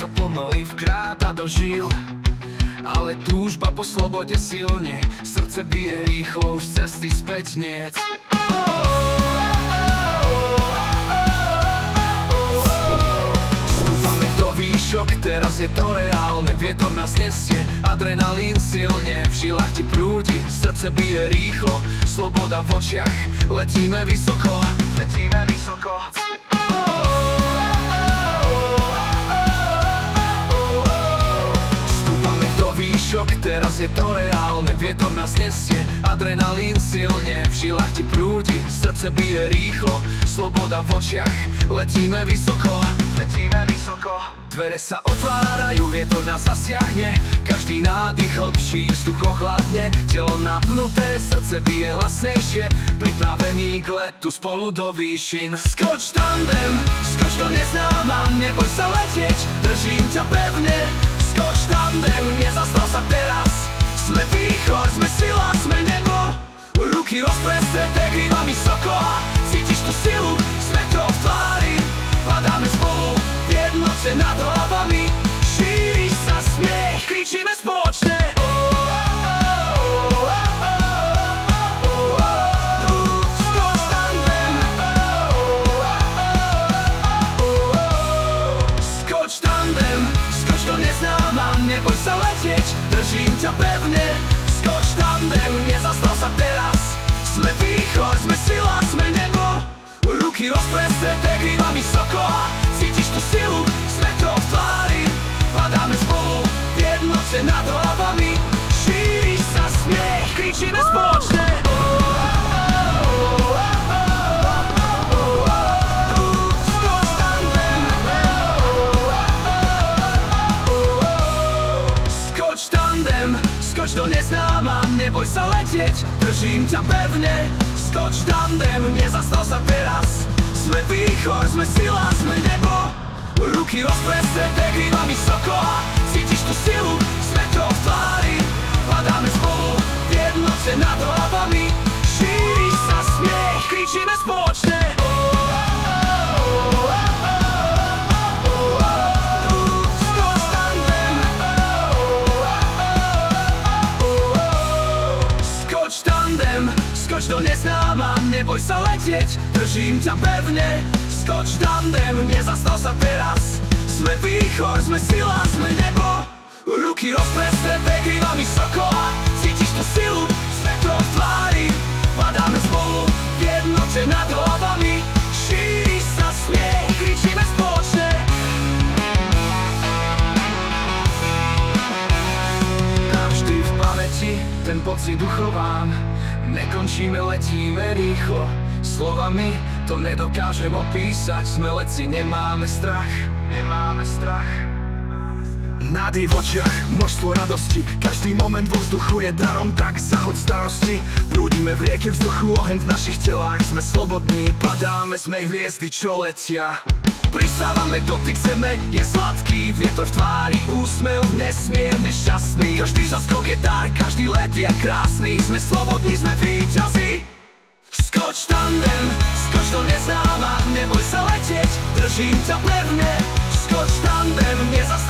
sa plno i vkráta do žil. Ale túžba po slobode silne, srdce bije rýchlo, už cesty späť niet. Stúpame do výšok, teraz je to reálne. Vietor nás nesie, adrenalín silne, v žilách ti prúdi, srdce bije rýchlo. Sloboda v očiach, letíme vysoko, letíme vysoko. Teraz je to reálne, vietor nás nesie, adrenalín silne, v žilách ti prúdi, srdce bije rýchlo. Sloboda v očiach, letíme vysoko, letíme vysoko. Dvere sa otvárajú, vietor nás zasiahne, každý nádych hlbší, vzduch ochladne. Telo napnuté, srdce bije hlasnejšie, pripravený k letu spolu do výšin. Skoč tandem, skoč do neznáma, neboj sa letieť, držím ťa pevne. Skoč tandem, nezastav sa teraz. Sme východ, sme sila, sme nebo. Ruky rozprestreté, krídla vysoko. Cítiš tú silu, sme to v tvári. Padáme spolu, v jednote nad hlavami. Šíri sa smiech, kričíme spoločne. Skoč tandem. Skoč tandem, skoč do neznáma, neboj sa letieť, držím ťa pevne. Skoč tandem, nezastav sa teraz. Sme východ, sme sila, sme nebo. Ruky rozprestreté, krídla vysoko. Cítiš tú silu, sme to v tvári. Padáme spolu, v jednote nad hlavami. Šíri sa smiech, kričíme spoločne. Skoč do neznáma, neboj sa letieť, držím ťa pevne. Skoč tandem, nezastav sa teraz. Sme východ, sme sila, sme nebo. Ruky rozprestreté, krídla vysoko. Cítiš tú silu, sme to v tvári. Padáme spolu, v jednote nad hlavami. Šíri sa smiech, kričíme spoločne. Skoč do neznáma, neboj sa letieť, držím ťa pevne. Skoč tandem, nezastav sa teraz. Sme východ, sme sila, sme nebo. Ruky rozprestreté, krídla vysoko. Cítiš tú silu, sme to v tvári. Padáme spolu, v jednote nad hlavami. Šíri sa smiech, kričíme spoločne. Navždy v pamäti ten pocit uchovám. Nekončíme, letíme rýchlo. Slovami to nedokážem opísať. Sme letci, nemáme strach, nemáme strach. Nádej v očiach, množstvo radosti. Každý moment vo vzduchu je darom, tak zahoď starosti. Prúdime v rieke vzduchu, oheň v našich telách. Sme slobodní, padáme, sme hviezdy, čo letia. Prisávame, dotyk zeme je sladký, vietor v tvári, úsmev nesmierne šťastný. Každý zaskok je dar, každý let je krásny. Sme slobodní, sme víťazi. Skoč tandem, skoč do neznáma, neboj sa letieť, držím ťa pevne. Skoč tandem, nezastav